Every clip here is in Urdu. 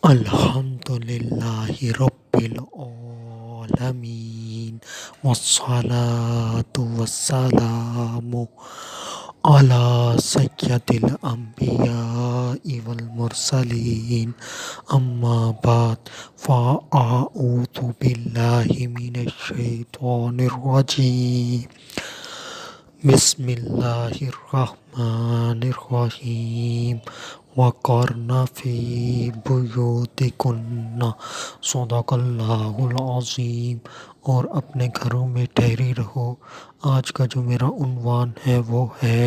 الحمدللہ رب العالمین والصلاة والسلام علی سید الانبیاء والمرسلین اما بعد فاعوذ باللہ من الشیطان الرجیم بسم اللہ الرحمن الرحیم وقرن فی بیوتکن صدق اللہ العظیم، اور اپنے گھروں میں ٹھہری رہو۔ آج کا جو میرا عنوان ہے وہ ہے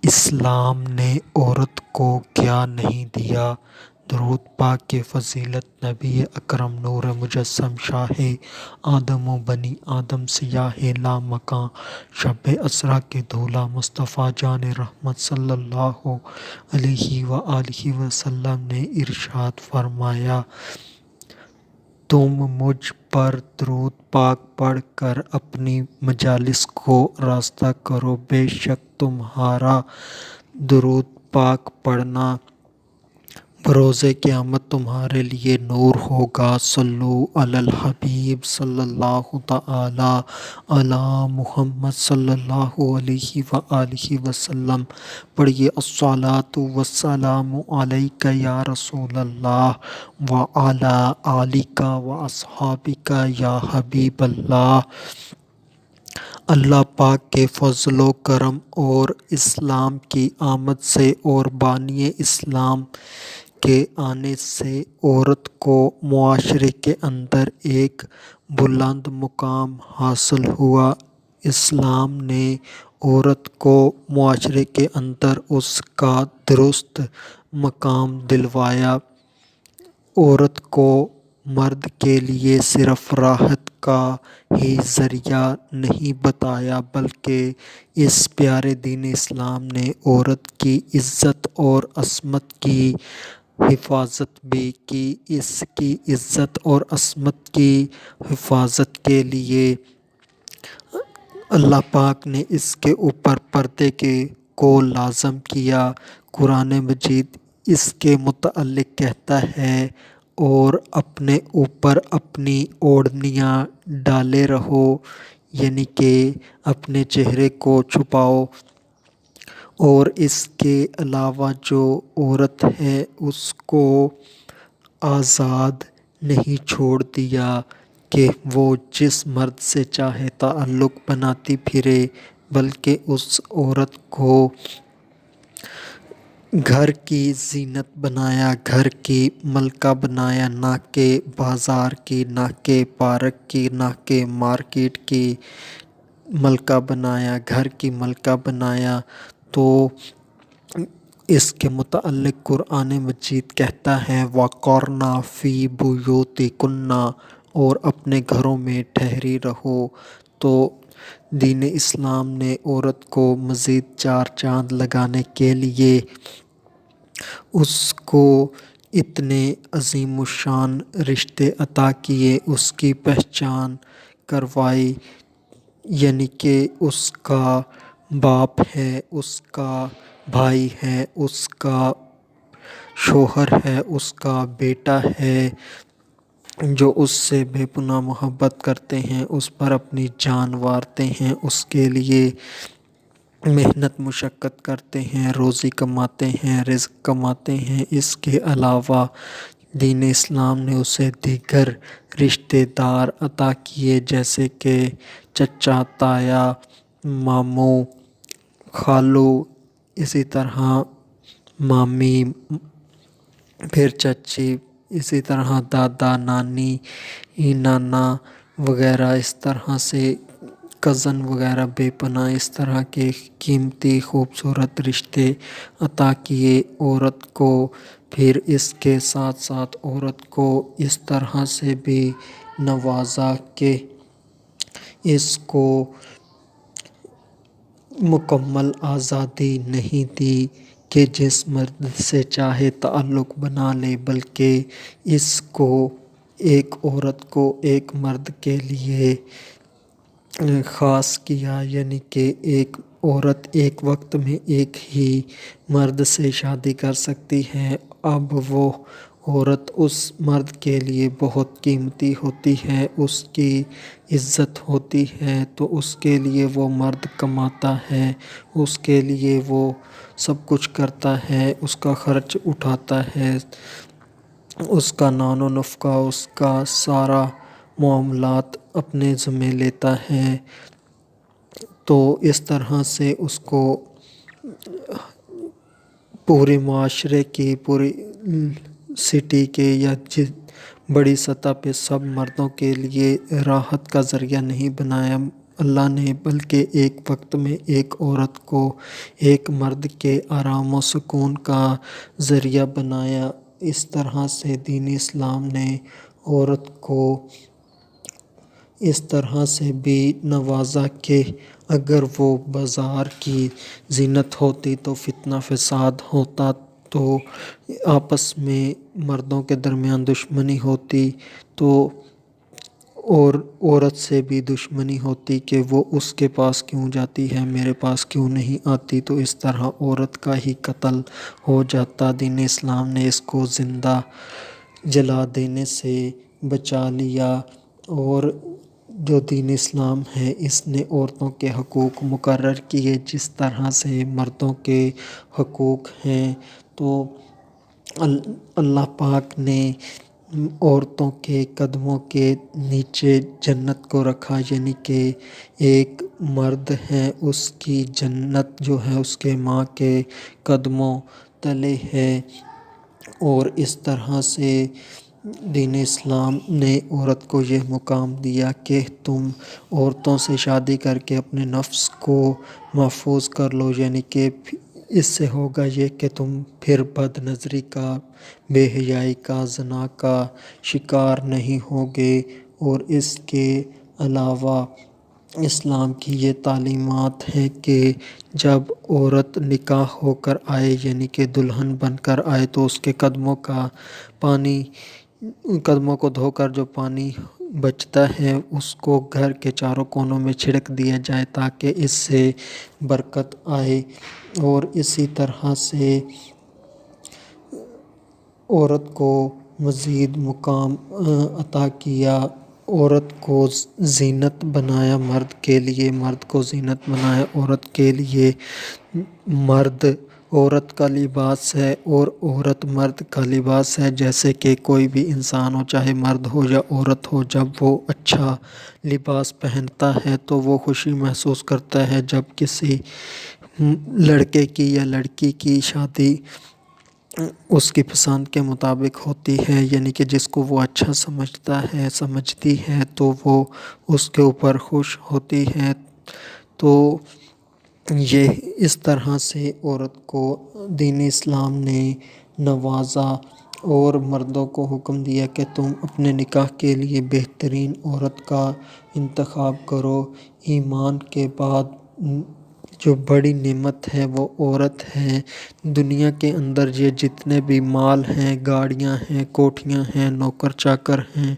اسلام نے عورت کو کیا نہیں دیا۔ درود پاک کی فضیلت نبی اکرم نور مجسم شاہ آدم و بنی آدم سیاہ لا مکاں شب اسرا کے دھولا مصطفیٰ جان رحمت صلی اللہ علیہ وآلہ وسلم نے ارشاد فرمایا، تم مجھ پر درود پاک پڑھ کر اپنی مجالس کو راستہ کرو، بے شک تمہارا درود پاک پڑھنا بروز قیامت تمہارے لیے نور ہوگا۔ صلو علی الحبیب صلی اللہ تعالی علی محمد صلی اللہ علیہ وآلہ وسلم۔ پڑھیے، الصلاۃ والسلام علیک یا رسول اللہ وعلی آلک واصحابک یا حبیب اللہ۔ اللہ پاک کے فضل و کرم اور اسلام کی آمد سے اور بانی اسلام کے آنے سے عورت کو معاشرے کے اندر ایک بلند مقام حاصل ہوا۔ اسلام نے عورت کو معاشرے کے اندر اس کا درست مقام دلوایا۔ عورت کو مرد کے لیے صرف راحت کا ہی ذریعہ نہیں بتایا، بلکہ اس پیارے دین اسلام نے عورت کی عزت اور عصمت کی حفاظت بھی کی۔ اس کی عزت اور عصمت کی حفاظت کے لیے اللہ پاک نے اس کے اوپر پردے کو لازم کیا۔ قرآن مجید اس کے متعلق کہتا ہے، اور اپنے اوپر اپنی اوڑھنیاں ڈالے رہو، یعنی کہ اپنے چہرے کو چھپاؤ۔ اور اس کے علاوہ جو عورت ہے اس کو آزاد نہیں چھوڑ دیا کہ وہ جس مرد سے چاہے تعلق بناتی پھرے، بلکہ اس عورت کو گھر کی زینت بنایا، گھر کی ملکہ بنایا، نہ کہ بازار کی، نہ کہ پارک کی، نہ کہ مارکیٹ کی ملکہ بنایا، گھر کی ملکہ بنایا۔ تو اس کے متعلق قرآن مجید کہتا ہے، وَقَرْنَ فِي بُيُوتِكُنَّ، اور اپنے گھروں میں ٹھہری رہو۔ تو دین اسلام نے عورت کو مزید چار چاند لگانے کے لیے اس کو اتنے عظیم الشان رشتے عطا کیے، اس کی پہچان کروائی، یعنی کہ اس کا باپ ہے، اس کا بھائی ہے، اس کا شوہر ہے، اس کا بیٹا ہے، جو اس سے بے پناہ محبت کرتے ہیں، اس پر اپنی جان وارتے ہیں، اس کے لیے محنت مشقت کرتے ہیں، روزی کماتے ہیں، رزق کماتے ہیں۔ اس کے علاوہ دین اسلام نے اسے دیگر رشتہ دار عطا کیے، جیسے کہ چچا، تایا، ماموں، خالو، اسی طرح مامی، پھر چچی، اسی طرح دادا، نانی، نانا وغیرہ، اس طرح سے کزن وغیرہ، بے پناہ اس طرح کے قیمتی خوبصورت رشتے عطا کیے عورت کو۔ پھر اس کے ساتھ ساتھ عورت کو اس طرح سے بھی نوازا کہ اس کو مکمل آزادی نہیں دی کہ جس مرد سے چاہے تعلق بنا لے، بلکہ اس کو ایک عورت کو ایک مرد کے لیے خاص کیا، یعنی کہ ایک عورت ایک وقت میں ایک ہی مرد سے شادی کر سکتی ہے، اب وہ عورت اس مرد کے لیے بہت قیمتی ہوتی ہے، اس کی عزت ہوتی ہے، تو اس کے لیے وہ مرد کماتا ہے، اس کے لیے وہ سب کچھ کرتا ہے، اس کا خرچ اٹھاتا ہے، اس کا نان و نفقہ، اس کا سارا معاملات اپنے ذمہ لیتا ہے۔ تو اس طرح سے اس کو پورے معاشرے کی، پوری سٹی کے یا بڑی سطح پہ سب مردوں کے لیے راحت کا ذریعہ نہیں بنایا اللہ نے، بلکہ ایک وقت میں ایک عورت کو ایک مرد کے آرام و سکون کا ذریعہ بنایا۔ اس طرح سے دین اسلام نے عورت کو اس طرح سے بھی نوازا کہ اگر وہ بازار کی زینت ہوتی تو فتنہ فساد ہوتا، تو آپس میں مردوں کے درمیان دشمنی ہوتی، تو اور عورت سے بھی دشمنی ہوتی کہ وہ اس کے پاس کیوں جاتی ہے، میرے پاس کیوں نہیں آتی، تو اس طرح عورت کا ہی قتل ہو جاتا۔ دین اسلام نے اس کو زندہ جلا دینے سے بچا لیا، اور جو دین اسلام ہے اس نے عورتوں کے حقوق مقرر کیے جس طرح سے مردوں کے حقوق ہیں۔ تو اللہ پاک نے عورتوں کے قدموں کے نیچے جنت کو رکھا، یعنی کہ ایک مرد ہے اس کی جنت جو ہے اس کے ماں کے قدموں تلے ہے۔ اور اس طرح سے دین اسلام نے عورت کو یہ مقام دیا کہ تم عورتوں سے شادی کر کے اپنے نفس کو محفوظ کر لو، یعنی کہ اس سے ہوگا یہ کہ تم پھر بد نظری کا، بے حیائی کا، زنا کا شکار نہیں ہوگے۔ اور اس کے علاوہ اسلام کی یہ تعلیمات ہیں کہ جب عورت نکاح ہو کر آئے، یعنی کہ دلہن بن کر آئے، تو اس کے قدموں کو دھو کر جو پانی بچتا ہے اس کو گھر کے چاروں کونوں میں چھڑک دیا جائے تاکہ اس سے برکت آئے۔ اور اسی طرح سے عورت کو مزید مقام عطا کیا، عورت کو زینت بنایا مرد کے لیے، مرد کو زینت بنایا عورت کے لیے۔ مرد عورت کا لباس ہے اور عورت مرد کا لباس ہے، جیسے کہ کوئی بھی انسان ہو، چاہے مرد ہو یا عورت ہو، جب وہ اچھا لباس پہنتا ہے تو وہ خوشی محسوس کرتا ہے۔ جب کسی لڑکے کی یا لڑکی کی شادی اس کی پسند کے مطابق ہوتی ہے، یعنی کہ جس کو وہ اچھا سمجھتا ہے، سمجھتی ہے، تو وہ اس کے اوپر خوش ہوتی ہے۔ تو یہ اس طرح سے عورت کو دین اسلام نے نوازا اور مردوں کو حکم دیا کہ تم اپنے نکاح کے لیے بہترین عورت کا انتخاب کرو۔ ایمان کے بعد جو بڑی نعمت ہے وہ عورت ہے۔ دنیا کے اندر یہ جتنے بھی مال ہیں، گاڑیاں ہیں، کوٹھیاں ہیں، نوکر چاکر ہیں،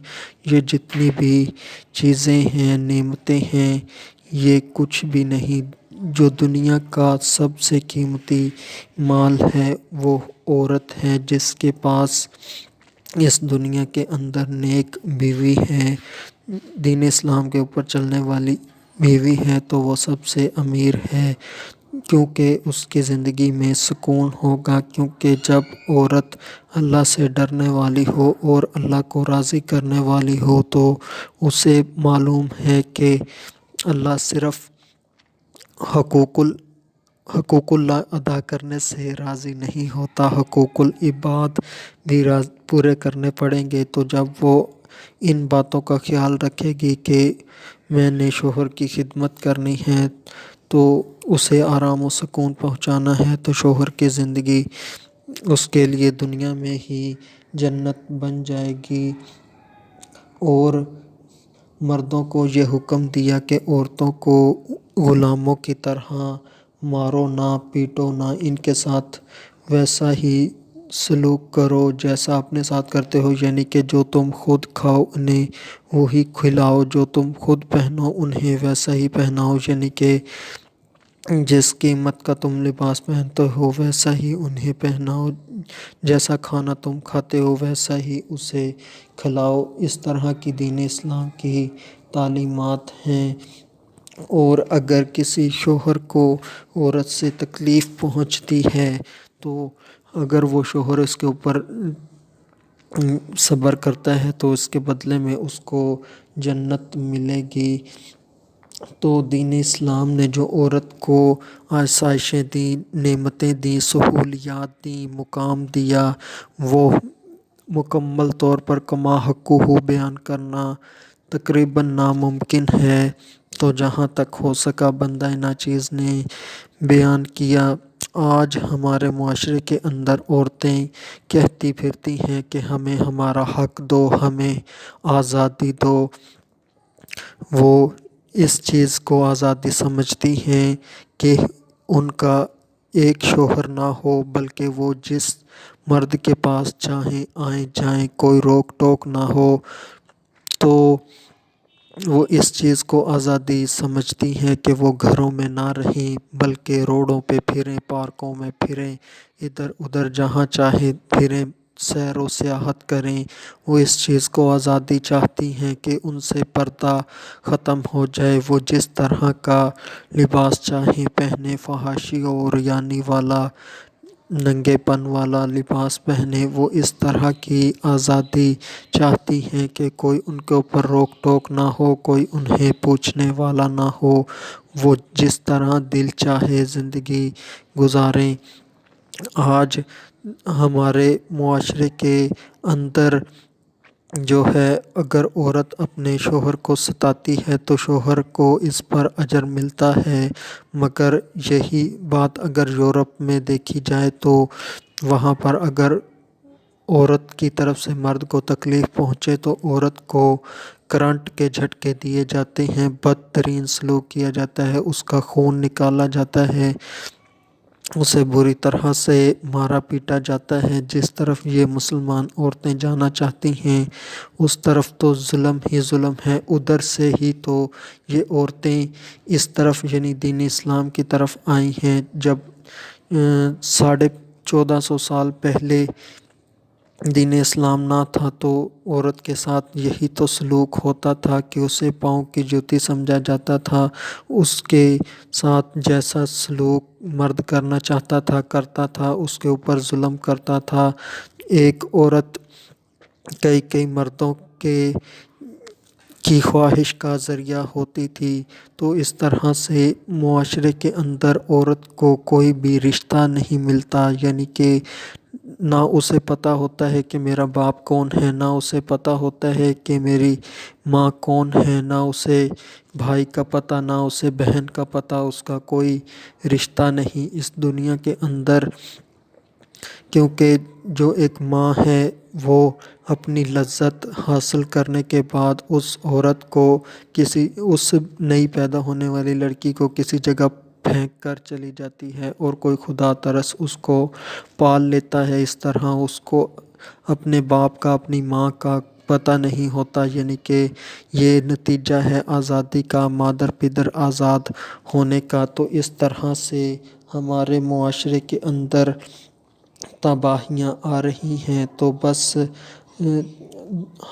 یہ جتنی بھی چیزیں ہیں، نعمتیں ہیں، یہ کچھ بھی نہیں۔ جو دنیا کا سب سے قیمتی مال ہے وہ عورت ہے، جس کے پاس اس دنیا کے اندر نیک بیوی ہے، دین اسلام کے اوپر چلنے والی بیوی ہے، تو وہ سب سے امیر ہے، کیونکہ اس کی زندگی میں سکون ہوگا۔ کیونکہ جب عورت اللہ سے ڈرنے والی ہو اور اللہ کو راضی کرنے والی ہو تو اسے معلوم ہے کہ اللہ صرف حقوق اللہ ادا کرنے سے راضی نہیں ہوتا، حقوق العباد بھی پورے کرنے پڑیں گے۔ تو جب وہ ان باتوں کا خیال رکھے گی کہ میں نے شوہر کی خدمت کرنی ہے، تو اسے آرام و سکون پہنچانا ہے، تو شوہر کی زندگی اس کے لیے دنیا میں ہی جنت بن جائے گی۔ اور مردوں کو یہ حکم دیا کہ عورتوں کو غلاموں کی طرح مارو نہ، پیٹو نہ، ان کے ساتھ ویسا ہی سلوک کرو جیسا اپنے ساتھ کرتے ہو، یعنی کہ جو تم خود کھاؤ انہیں وہی کھلاؤ، جو تم خود پہنو انہیں ویسا ہی پہناؤ، یعنی کہ جس قیمت کا تم لباس پہنتے ہو ویسا ہی انہیں پہناؤ، جیسا کھانا تم کھاتے ہو ویسا ہی اسے کھلاؤ۔ اس طرح کی دین اسلام کی تعلیمات ہیں۔ اور اگر کسی شوہر کو عورت سے تکلیف پہنچتی ہے تو اگر وہ شوہر اس کے اوپر صبر کرتا ہے تو اس کے بدلے میں اس کو جنت ملے گی۔ تو دین اسلام نے جو عورت کو آسائشیں دیں، نعمتیں دیں، سہولیات دیں، مقام دیا، وہ مکمل طور پر کما حقہ بیان کرنا تقریباً ناممکن ہے۔ تو جہاں تک ہو سکا بندہ ناچیز نے بیان کیا۔ آج ہمارے معاشرے کے اندر عورتیں کہتی پھرتی ہیں کہ ہمیں ہمارا حق دو، ہمیں آزادی دو۔ وہ اس چیز کو آزادی سمجھتی ہیں کہ ان کا ایک شوہر نہ ہو، بلکہ وہ جس مرد کے پاس چاہیں آئیں جائیں، کوئی روک ٹوک نہ ہو۔ تو وہ اس چیز کو آزادی سمجھتی ہیں کہ وہ گھروں میں نہ رہیں بلکہ روڈوں پہ پھریں، پارکوں میں پھریں، ادھر ادھر جہاں چاہے پھریں، سیر و سیاحت کریں۔ وہ اس چیز کو آزادی چاہتی ہیں کہ ان سے پردہ ختم ہو جائے، وہ جس طرح کا لباس چاہیں پہنے، فحاشی اور ریانی والا، ننگے پن والا لباس پہنے۔ وہ اس طرح کی آزادی چاہتی ہیں کہ کوئی ان کے اوپر روک ٹوک نہ ہو، کوئی انہیں پوچھنے والا نہ ہو، وہ جس طرح دل چاہے زندگی گزاریں۔ آج ہمارے معاشرے کے اندر جو ہے، اگر عورت اپنے شوہر کو ستاتی ہے تو شوہر کو اس پر اجر ملتا ہے، مگر یہی بات اگر یورپ میں دیکھی جائے تو وہاں پر اگر عورت کی طرف سے مرد کو تکلیف پہنچے تو عورت کو کرنٹ کے جھٹکے دیے جاتے ہیں، بدترین سلوک کیا جاتا ہے، اس کا خون نکالا جاتا ہے، اسے بری طرح سے مارا پیٹا جاتا ہے۔ جس طرف یہ مسلمان عورتیں جانا چاہتی ہیں اس طرف تو ظلم ہی ظلم ہے، ادھر سے ہی تو یہ عورتیں اس طرف یعنی دین اسلام کی طرف آئی ہیں۔ جب 1450 سال پہلے دین اسلام نہ تھا تو عورت کے ساتھ یہی تو سلوک ہوتا تھا کہ اسے پاؤں کی جوتی سمجھا جاتا تھا، اس کے ساتھ جیسا سلوک مرد کرنا چاہتا تھا کرتا تھا، اس کے اوپر ظلم کرتا تھا۔ ایک عورت کئی مردوں کی خواہش کا ذریعہ ہوتی تھی۔ تو اس طرح سے معاشرے کے اندر عورت کو کوئی بھی رشتہ نہیں ملتا، یعنی کہ نہ اسے پتہ ہوتا ہے کہ میرا باپ کون ہے، نہ اسے پتہ ہوتا ہے کہ میری ماں کون ہے، نہ اسے بھائی کا پتہ، نہ اسے بہن کا پتہ، اس کا کوئی رشتہ نہیں اس دنیا کے اندر۔ کیونکہ جو ایک ماں ہے وہ اپنی لذت حاصل کرنے کے بعد اس عورت کو اس نئی پیدا ہونے والی لڑکی کو کسی جگہ پھینک کر چلی جاتی ہے، اور کوئی خدا ترس اس کو پال لیتا ہے۔ اس طرح اس کو اپنے باپ کا، اپنی ماں کا پتہ نہیں ہوتا، یعنی کہ یہ نتیجہ ہے آزادی کا، مادر پدر آزاد ہونے کا۔ تو اس طرح سے ہمارے معاشرے کے اندر تباہیاں آ رہی ہیں۔ تو بس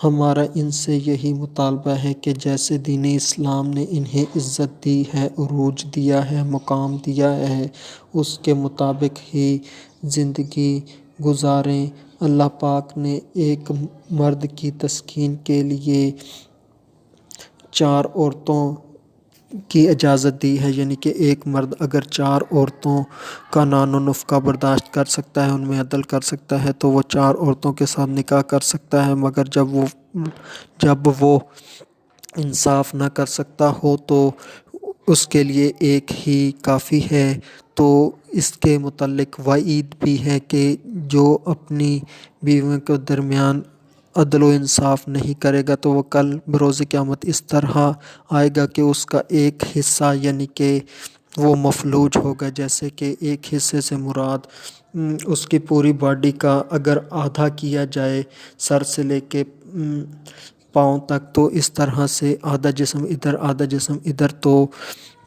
ہمارا ان سے یہی مطالبہ ہے کہ جیسے دین اسلام نے انہیں عزت دی ہے، عروج دیا ہے، مقام دیا ہے، اس کے مطابق ہی زندگی گزاریں۔ اللہ پاک نے ایک مرد کی تسکین کے لیے 4 عورتوں کی اجازت دی ہے، یعنی کہ ایک مرد اگر 4 عورتوں کا نان و نفقہ برداشت کر سکتا ہے، ان میں عدل کر سکتا ہے تو وہ 4 عورتوں کے ساتھ نکاح کر سکتا ہے، مگر جب وہ انصاف نہ کر سکتا ہو تو اس کے لیے ایک ہی کافی ہے۔ تو اس کے متعلق وعید بھی ہے کہ جو اپنی بیویوں کے درمیان عدل و انصاف نہیں کرے گا تو وہ کل بروز قیامت اس طرح آئے گا کہ اس کا ایک حصہ یعنی کہ وہ مفلوج ہوگا، جیسے کہ ایک حصے سے مراد اس کی پوری باڈی کا اگر آدھا کیا جائے سر سے لے کے پاؤں تک، تو اس طرح سے آدھا جسم ادھر آدھا جسم ادھر، تو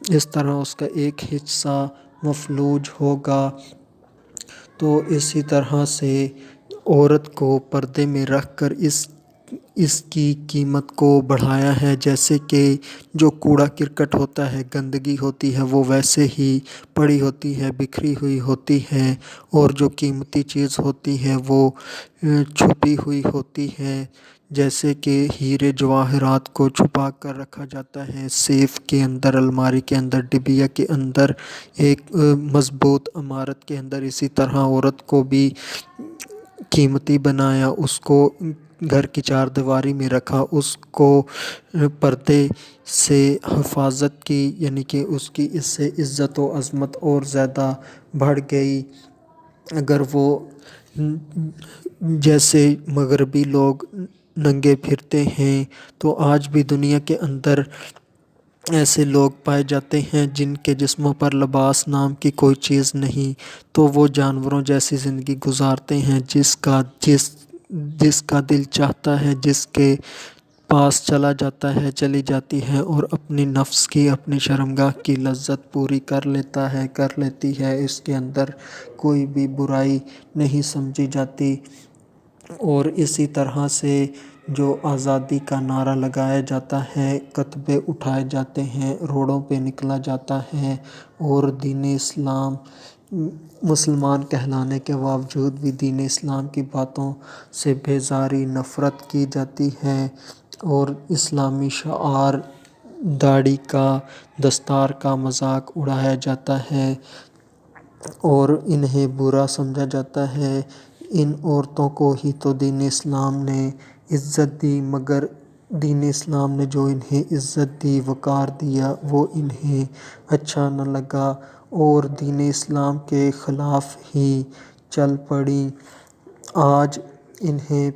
اس طرح اس کا ایک حصہ مفلوج ہوگا۔ تو اسی طرح سے عورت کو پردے میں رکھ کر اس کی قیمت کو بڑھایا ہے، جیسے کہ جو کوڑا کرکٹ ہوتا ہے، گندگی ہوتی ہے، وہ ویسے ہی پڑی ہوتی ہے، بکھری ہوئی ہوتی ہے، اور جو قیمتی چیز ہوتی ہے وہ چھپی ہوئی ہوتی ہے، جیسے کہ ہیرے جواہرات کو چھپا کر رکھا جاتا ہے سیف کے اندر، الماری کے اندر، ڈبیا کے اندر، ایک مضبوط عمارت کے اندر۔ اسی طرح عورت کو بھی قیمتی بنایا، اس کو گھر کی چار دیواری میں رکھا، اس کو پردے سے حفاظت کی، یعنی کہ اس کی اس سے عزت و عظمت اور زیادہ بڑھ گئی۔ اگر وہ جیسے مغربی لوگ ننگے پھرتے ہیں، تو آج بھی دنیا کے اندر ایسے لوگ پائے جاتے ہیں جن کے جسموں پر لباس نام کی کوئی چیز نہیں، تو وہ جانوروں جیسی زندگی گزارتے ہیں، جس کا دل چاہتا ہے، جس کے پاس چلا جاتا ہے، چلی جاتی ہے، اور اپنی نفس کی، اپنی شرمگاہ کی لذت پوری کر لیتی ہے۔ اس کے اندر کوئی بھی برائی نہیں سمجھی جاتی۔ اور اسی طرح سے جو آزادی کا نعرہ لگایا جاتا ہے، کتبے اٹھائے جاتے ہیں، روڈوں پہ نکلا جاتا ہے، اور دین اسلام، مسلمان کہلانے کے باوجود بھی دین اسلام کی باتوں سے بیزاری، نفرت کی جاتی ہے، اور اسلامی شعار، داڑھی کا، دستار کا مذاق اڑایا جاتا ہے، اور انہیں برا سمجھا جاتا ہے۔ ان عورتوں کو ہی تو دین اسلام نے عزت دی، مگر دین اسلام نے جو انہیں عزت دی، وقار دیا، وہ انہیں اچھا نہ لگا، اور دین اسلام کے خلاف ہی چل پڑیں۔ آج انہیں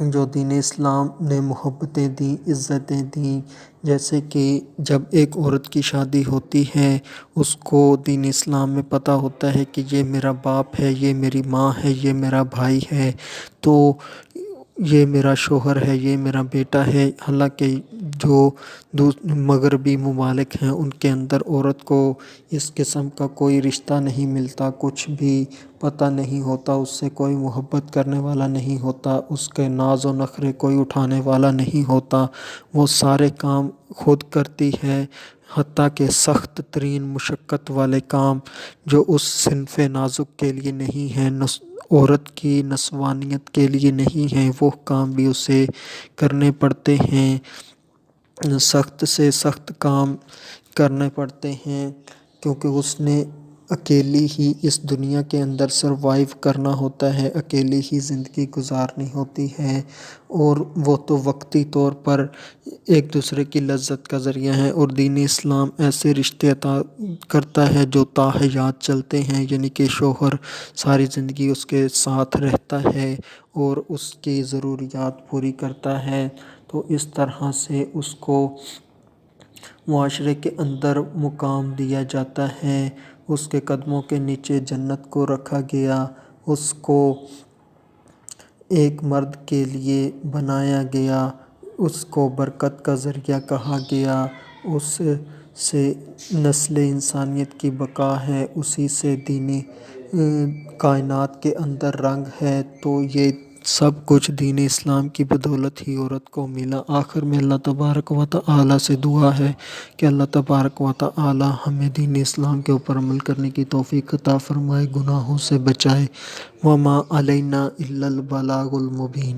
جو دین اسلام نے محبتیں دیں، عزتیں دیں، جیسے کہ جب ایک عورت کی شادی ہوتی ہے، اس کو دین اسلام میں پتہ ہوتا ہے کہ یہ میرا باپ ہے، یہ میری ماں ہے، یہ میرا بھائی ہے، تو یہ میرا شوہر ہے، یہ میرا بیٹا ہے۔ حالانکہ جو مغربی ممالک ہیں، ان کے اندر عورت کو اس قسم کا کوئی رشتہ نہیں ملتا، کچھ بھی پتہ نہیں ہوتا، اس سے کوئی محبت کرنے والا نہیں ہوتا، اس کے ناز و نخرے کوئی اٹھانے والا نہیں ہوتا، وہ سارے کام خود کرتی ہے، حتیٰ کہ سخت ترین مشقت والے کام جو اس صنف نازک کے لیے نہیں ہیں، عورت کی نسوانیت کے لیے نہیں ہیں، وہ کام بھی اسے کرنے پڑتے ہیں، سخت سے سخت کام کرنے پڑتے ہیں، کیونکہ اس نے اکیلی ہی اس دنیا کے اندر سروائیو کرنا ہوتا ہے، اکیلی ہی زندگی گزارنی ہوتی ہے، اور وہ تو وقتی طور پر ایک دوسرے کی لذت کا ذریعہ ہے، اور دین اسلام ایسے رشتے عطا کرتا ہے جو تا حیات چلتے ہیں، یعنی کہ شوہر ساری زندگی اس کے ساتھ رہتا ہے اور اس کی ضروریات پوری کرتا ہے، تو اس طرح سے اس کو معاشرے کے اندر مقام دیا جاتا ہے، اس کے قدموں کے نیچے جنت کو رکھا گیا، اس کو ایک مرد کے لیے بنایا گیا، اس کو برکت کا ذریعہ کہا گیا، اس سے نسل انسانیت کی بقا ہے، اسی سے دین کائنات کے اندر رنگ ہے، تو یہ سب کچھ دین اسلام کی بدولت ہی عورت کو ملا۔ آخر میں اللہ تبارک و تعالی سے دعا ہے کہ اللہ تبارک و تعالی ہمیں دین اسلام کے اوپر عمل کرنے کی توفیق عطا فرمائے، گناہوں سے بچائے۔ وما علینا الا البلاغ المبین۔